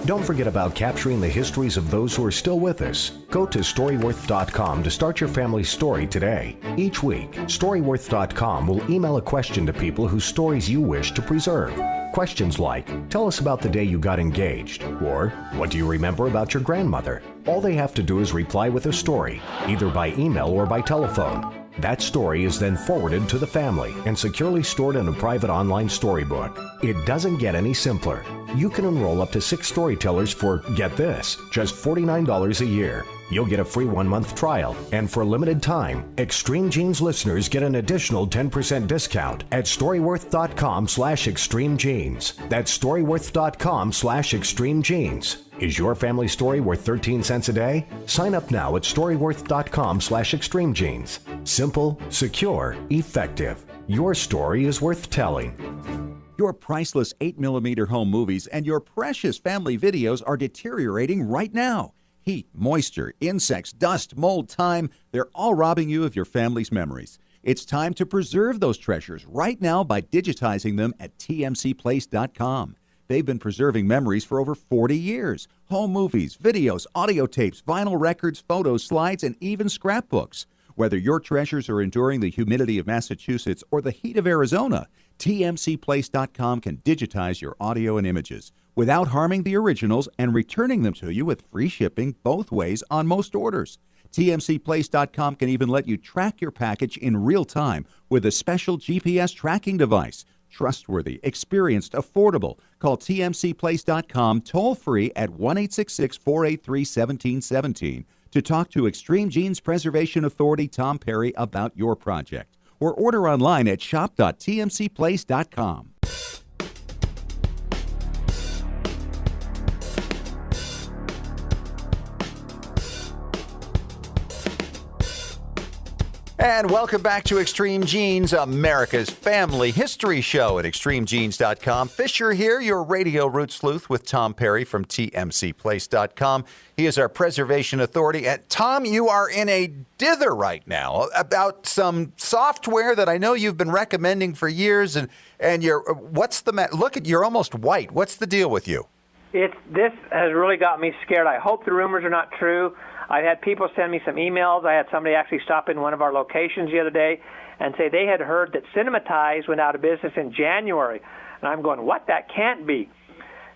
S6: don't forget about capturing the histories of those who are still with us. Go to Storyworth.com to start your family's story today. Each week, Storyworth.com will email a question to people whose stories you wish to preserve. Questions like, tell us about the day you got engaged, or what do you remember about your grandmother? All they have to do is reply with a story, either by email or by telephone. That story is then forwarded to the family and securely stored in a private online storybook. It doesn't get any simpler. You can enroll up to 6 storytellers for, get this, just $49 a year. You'll get a free 1-month trial, and for a limited time, Extreme Genes listeners get an additional 10% discount at storyworth.com/extremegenes. That's storyworth.com/extremegenes. Is your family story worth 13 cents a day? Sign up now at storyworth.com/extremegenes. Simple, secure, effective. Your story is worth telling.
S14: Your priceless 8mm home movies and your precious family videos are deteriorating right now. Heat, moisture, insects, dust, mold, time, they're all robbing you of your family's memories. It's time to preserve those treasures right now by digitizing them at tmcplace.com. They've been preserving memories for over 40 years. Home movies, videos, audio tapes, vinyl records, photos, slides, and even scrapbooks. Whether your treasures are enduring the humidity of Massachusetts or the heat of Arizona, tmcplace.com can digitize your audio and images without harming the originals and returning them to you with free shipping both ways on most orders. tmcplace.com can even let you track your package in real time with a special GPS tracking device. Trustworthy, experienced, affordable. Call tmcplace.com toll-free at 1-866-483-1717 to talk to Extreme Genes Preservation Authority Tom Perry about your project. Or order online at shop.tmcplace.com.
S8: And welcome back to Extreme Genes, America's family history show at extremegenes.com. Fisher here, your radio root sleuth with Tom Perry from tmcplace.com. He is our preservation authority. And Tom, you are in a dither right now about some software that I know you've been recommending for years. And what's the look at, you're almost white. What's the deal with you?
S15: This has really got me scared. I hope the rumors are not true. I've had people send me some emails. I had somebody actually stop in one of our locations the other day and say they had heard that Cinematize went out of business in January. And I'm going, what? That can't be.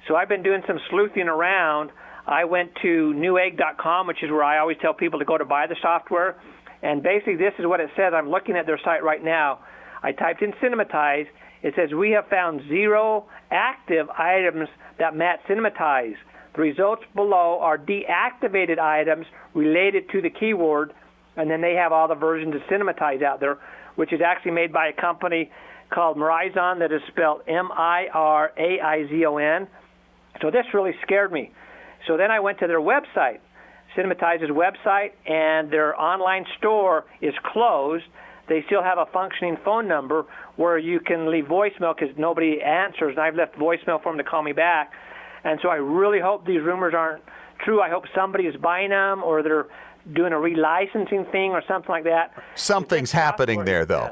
S15: So I've been doing some sleuthing around. I went to newegg.com, which is where I always tell people to go to buy the software. And basically this is what it says. I'm looking at their site right now. I typed in Cinematize. It says, we have found 0 active items that match Cinematize. The results below are deactivated items related to the keyword, and then they have all the versions of Cinematize out there, which is actually made by a company called Mirazon, that is spelled Miraizon. So this really scared me. So then I went to their website, Cinematize's website, and their online store is closed. They still have a functioning phone number where you can leave voicemail because nobody answers, and I've left voicemail for them to call me back. And so I really hope these rumors aren't true. I hope somebody is buying them or they're doing a relicensing thing or something like that.
S8: Something's happening there, though.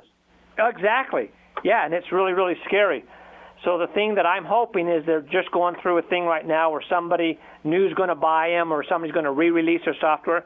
S15: Exactly. Yeah, and it's really, really scary. So the thing that I'm hoping is they're just going through a thing right now where somebody new is going to buy them or somebody's going to re-release their software.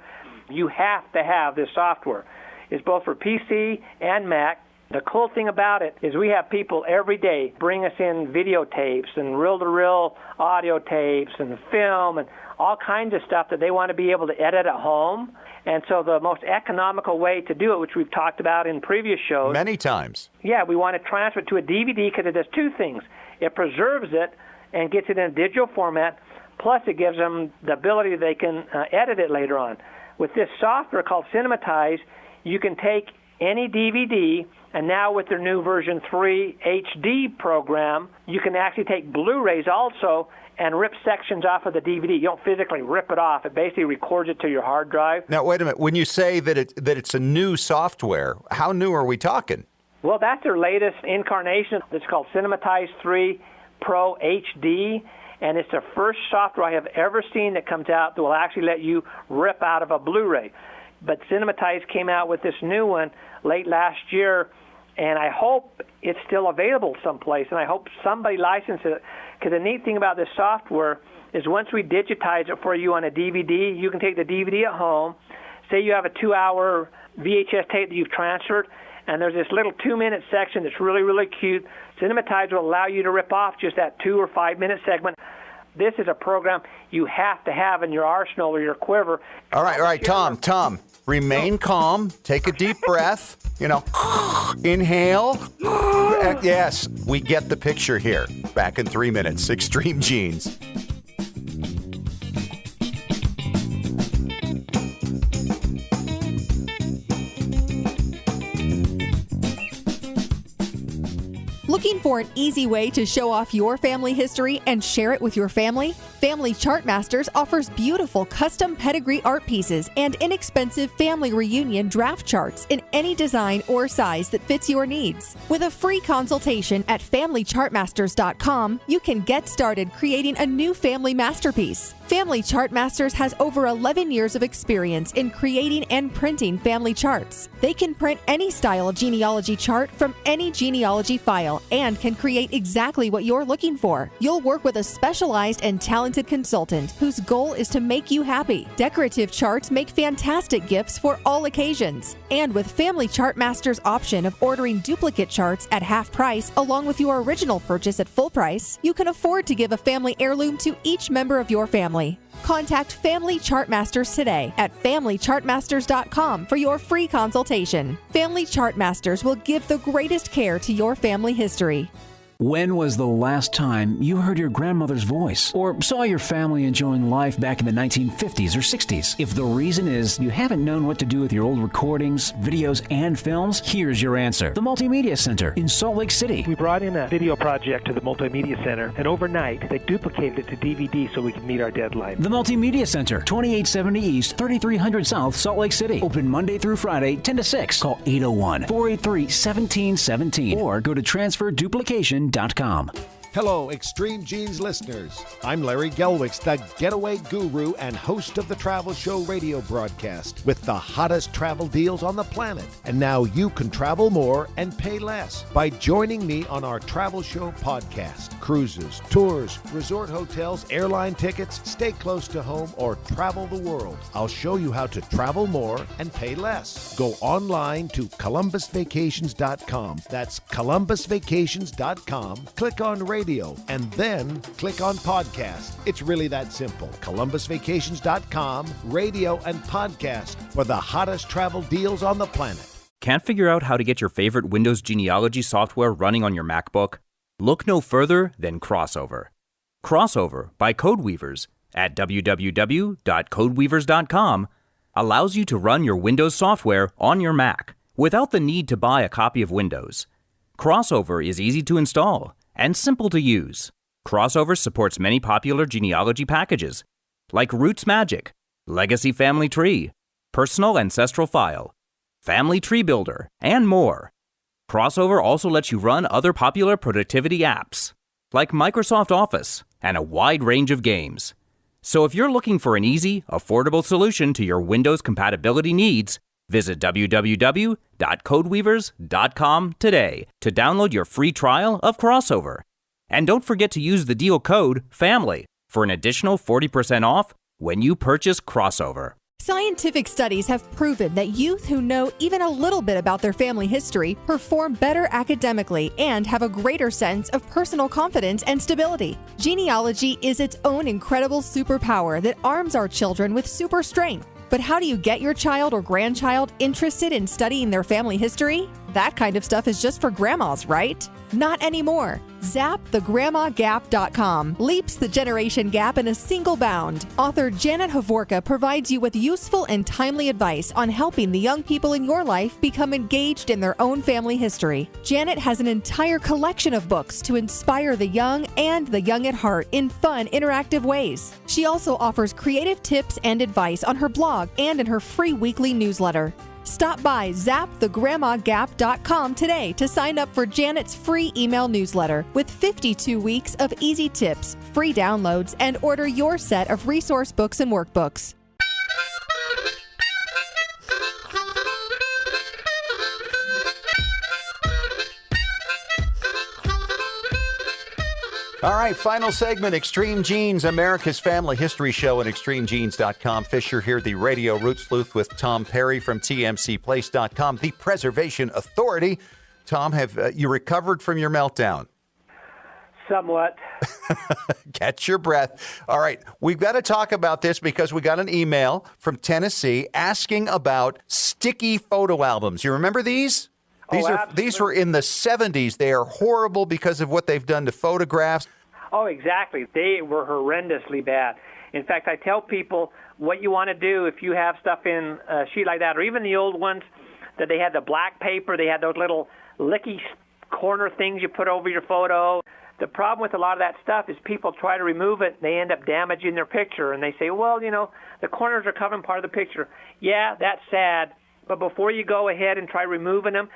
S15: You have to have this software. It's both for PC and Mac. The cool thing about it is we have people every day bring us in videotapes and reel-to-reel audio tapes and film and all kinds of stuff that they want to be able to edit at home. And so the most economical way to do it, which we've talked about in previous shows.
S8: Many times.
S15: Yeah, we want to transfer it to a DVD because it does two things. It preserves it and gets it in a digital format, plus it gives them the ability they can edit it later on. With this software called Cinematize, you can take any DVD, and now with their new version 3 HD program, you can actually take Blu-rays also and rip sections off of the DVD. You don't physically rip it off. It basically records it to your hard drive.
S8: Now, wait a minute. When you say that it's a new software, how new are we talking?
S15: Well, that's their latest incarnation. It's called Cinematize 3 Pro HD, and it's the first software I have ever seen that comes out that will actually let you rip out of a Blu-ray. But Cinematize came out with this new one late last year, and I hope it's still available someplace, and I hope somebody licenses it. Because the neat thing about this software is once we digitize it for you on a DVD, you can take the DVD at home. Say you have a 2-hour VHS tape that you've transferred, and there's this little 2-minute section that's really, really cute. Cinematize will allow you to rip off just that 2 or 5 minute segment. This is a program you have to have in your arsenal or your quiver.
S8: All right, Tom, remain calm. Take a deep breath. Inhale. Yes, we get the picture here. Back in 3 minutes. Extreme Genes.
S9: for an easy way to show off your family history and share it with your family? Family Chart Masters offers beautiful custom pedigree art pieces and inexpensive family reunion draft charts in any design or size that fits your needs. With a free consultation at FamilyChartMasters.com, you can get started creating a new family masterpiece. Family Chart Masters has over 11 years of experience in creating and printing family charts. They can print any style genealogy chart from any genealogy file and can create exactly what you're looking for. You'll work with a specialized and talented consultant whose goal is to make you happy. Decorative charts make fantastic gifts for all occasions. And with Family Chart Masters' option of ordering duplicate charts at half price along with your original purchase at full price, you can afford to give a family heirloom to each member of your family. Contact Family Chart Masters today at FamilyChartMasters.com for your free consultation. Family Chart Masters will give the greatest care to your family history.
S1: When was the last time you heard your grandmother's voice or saw your family enjoying life back in the 1950s or 60s? If the reason is you haven't known what to do with your old recordings, videos, and films, here's your answer. The Multimedia Center in Salt Lake City.
S16: We brought in a video project to the Multimedia Center, and overnight they duplicated it to DVD so we could meet our deadline.
S1: The Multimedia Center, 2870 East, 3300 South, Salt Lake City. Open Monday through Friday, 10 to 6. Call 801-483-1717 or go to transferduplication.com.
S11: Hello, Extreme Genes listeners. I'm Larry Gelwix, the getaway guru and host of the Travel Show radio broadcast with the hottest travel deals on the planet. And now you can travel more and pay less by joining me on our Travel Show podcast. Cruises, tours, resort hotels, airline tickets, stay close to home, or travel the world. I'll show you how to travel more and pay less. Go online to ColumbusVacations.com. That's ColumbusVacations.com. Click on radio and then click on podcast. It's really that simple. ColumbusVacations.com, radio and podcast for the hottest travel deals on the planet.
S10: Can't figure out how to get your favorite Windows genealogy software running on your MacBook? Look no further than Crossover. Crossover by Codeweavers at www.codeweavers.com allows you to run your Windows software on your Mac without the need to buy a copy of Windows. Crossover is easy to install and simple to use. Crossover supports many popular genealogy packages like Roots Magic, Legacy Family Tree, Personal Ancestral File, Family Tree Builder, and more. Crossover also lets you run other popular productivity apps like Microsoft Office and a wide range of games. So if you're looking for an easy, affordable solution to your Windows compatibility needs, visit www.codeweavers.com today to download your free trial of Crossover. And don't forget to use the deal code FAMILY for an additional 40% off when you purchase Crossover.
S9: Scientific studies have proven that youth who know even a little bit about their family history perform better academically and have a greater sense of personal confidence and stability. Genealogy is its own incredible superpower that arms our children with super strength. But how do you get your child or grandchild interested in studying their family history? That kind of stuff is just for grandmas, right? Not anymore. ZapTheGrandmaGap.com leaps the generation gap in a single bound. Author Janet Havorka provides you with useful and timely advice on helping the young people in your life become engaged in their own family history. Janet has an entire collection of books to inspire the young and the young at heart in fun, interactive ways. She also offers creative tips and advice on her blog and in her free weekly newsletter. Stop by ZapTheGrandmaGap.com today to sign up for Janet's free email newsletter with 52 weeks of easy tips, free downloads, and order your set of resource books and workbooks.
S8: All right, final segment, Extreme Genes, America's Family History Show at extremegenes.com. Fisher here, the Radio Root Sleuth with Tom Perry from tmcplace.com, the Preservation Authority. Tom, have you recovered from your meltdown?
S15: Somewhat.
S8: Catch your breath. All right, we've got to talk about this because we got an email from Tennessee asking about sticky photo albums. You remember these? These were in the 70s. They are horrible because of what they've done to photographs.
S15: Oh, exactly. They were horrendously bad. In fact, I tell people what you want to do if you have stuff in a sheet like that, or even the old ones that they had the black paper, they had those little licky corner things you put over your photo. The problem with a lot of that stuff is people try to remove it, and they end up damaging their picture. And they say, well, you know, the corners are covering part of the picture. Yeah, that's sad. But before you go ahead and try removing them,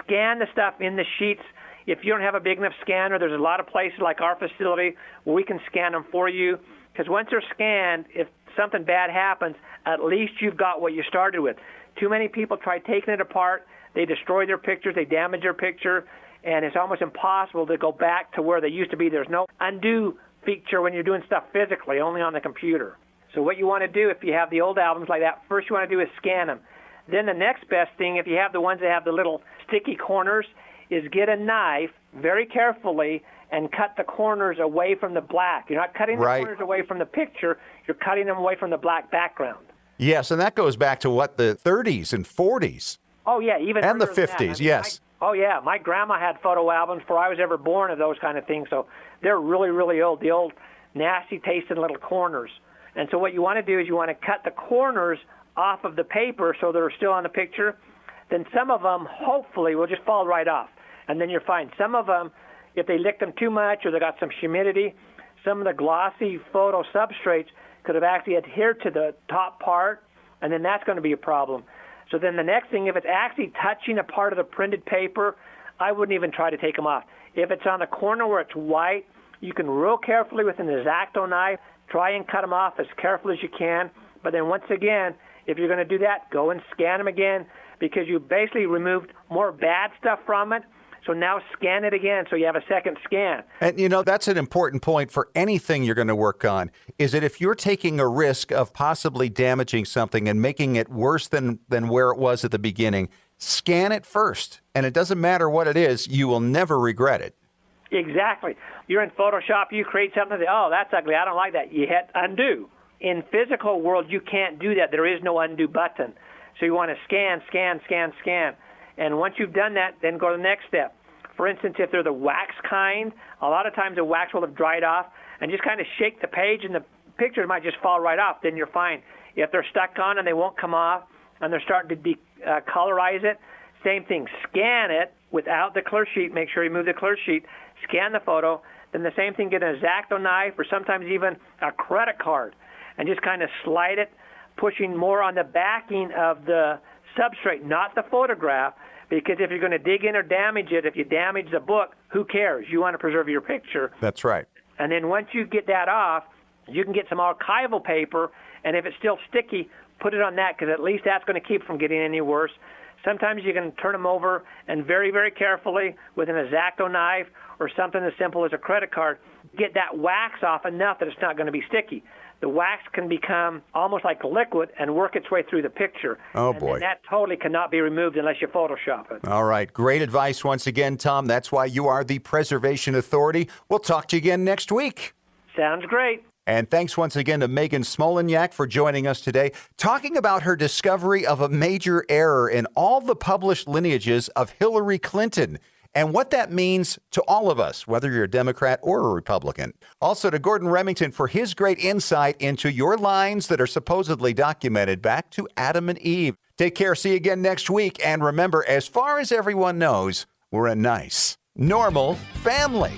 S15: scan the stuff in the sheets. If you don't have a big enough scanner, there's a lot of places like our facility where we can scan them for you. Because once they're scanned, if something bad happens, at least you've got what you started with. Too many people try taking it apart. They destroy their pictures. They damage their picture. And it's almost impossible to go back to where they used to be. There's no undo feature when you're doing stuff physically, only on the computer. So what you want to do if you have the old albums like that, first you want to do is scan them. Then the next best thing, if you have the ones that have the little sticky corners, is get a knife very carefully and cut the corners away from the black. You're not cutting the corners away from the picture. You're cutting them away from the black background.
S8: Yes, and that goes back to what, the 30s and 40s.
S15: Oh, yeah, even
S8: and the
S15: earlier than
S8: 50s,
S15: that.
S8: yes.
S15: Oh, yeah. My grandma had photo albums before I was ever born of those kind of things, so they're really, really old, the old nasty-tasting little corners. And so what you want to do is you want to cut the corners off of the paper so they're still on the picture. Then some of them, hopefully, will just fall right off, and then you're fine. Some of them, if they lick them too much or they got some humidity, some of the glossy photo substrates could have actually adhered to the top part, and then that's going to be a problem. So then the next thing, if it's actually touching a part of the printed paper, I wouldn't even try to take them off. If it's on the corner where it's white, you can real carefully with an X-Acto knife try and cut them off as carefully as you can. But then once again, if you're going to do that, go and scan them again, because you basically removed more bad stuff from it. So now scan it again so you have a second scan.
S8: And, you know, that's an important point for anything you're going to work on, is that if you're taking a risk of possibly damaging something and making it worse than where it was at the beginning, scan it first. And it doesn't matter what it is, you will never regret it.
S15: Exactly. You're in Photoshop, you create something, oh, that's ugly, I don't like that. You hit undo. In physical world, you can't do that. There is no undo button. So you want to scan, scan, scan, scan. And once you've done that, then go to the next step. For instance, if they're the wax kind, a lot of times the wax will have dried off, and just kind of shake the page and the picture might just fall right off, then you're fine. If they're stuck on and they won't come off and they're starting to colorize it, same thing. Scan it without the clear sheet. Make sure you move the clear sheet. Scan the photo. Then the same thing, get an X-Acto knife or sometimes even a credit card and just kind of slide it, pushing more on the backing of the substrate, not the photograph, because if you're going to dig in or damage it, if you damage the book, who cares? You want to preserve your picture.
S8: That's right.
S15: And then once you get that off, you can get some archival paper, and if it's still sticky, put it on that, because at least that's going to keep it from getting any worse. Sometimes you can turn them over and very, very carefully with an X-Acto knife or something as simple as a credit card, get that wax off enough that it's not going to be sticky. The wax can become almost like liquid and work its way through the picture.
S8: Oh, boy.
S15: And that totally cannot be removed unless you Photoshop it.
S8: All right. Great advice once again, Tom. That's why you are the Preservation Authority. We'll talk to you again next week.
S15: Sounds great.
S8: And thanks once again to Megan Smolenyak for joining us today, talking about her discovery of a major error in all the published lineages of Hillary Clinton and what that means to all of us, whether you're a Democrat or a Republican. Also to Gordon Remington for his great insight into your lines that are supposedly documented back to Adam and Eve. Take care. See you again next week. And remember, as far as everyone knows, we're a nice, normal family.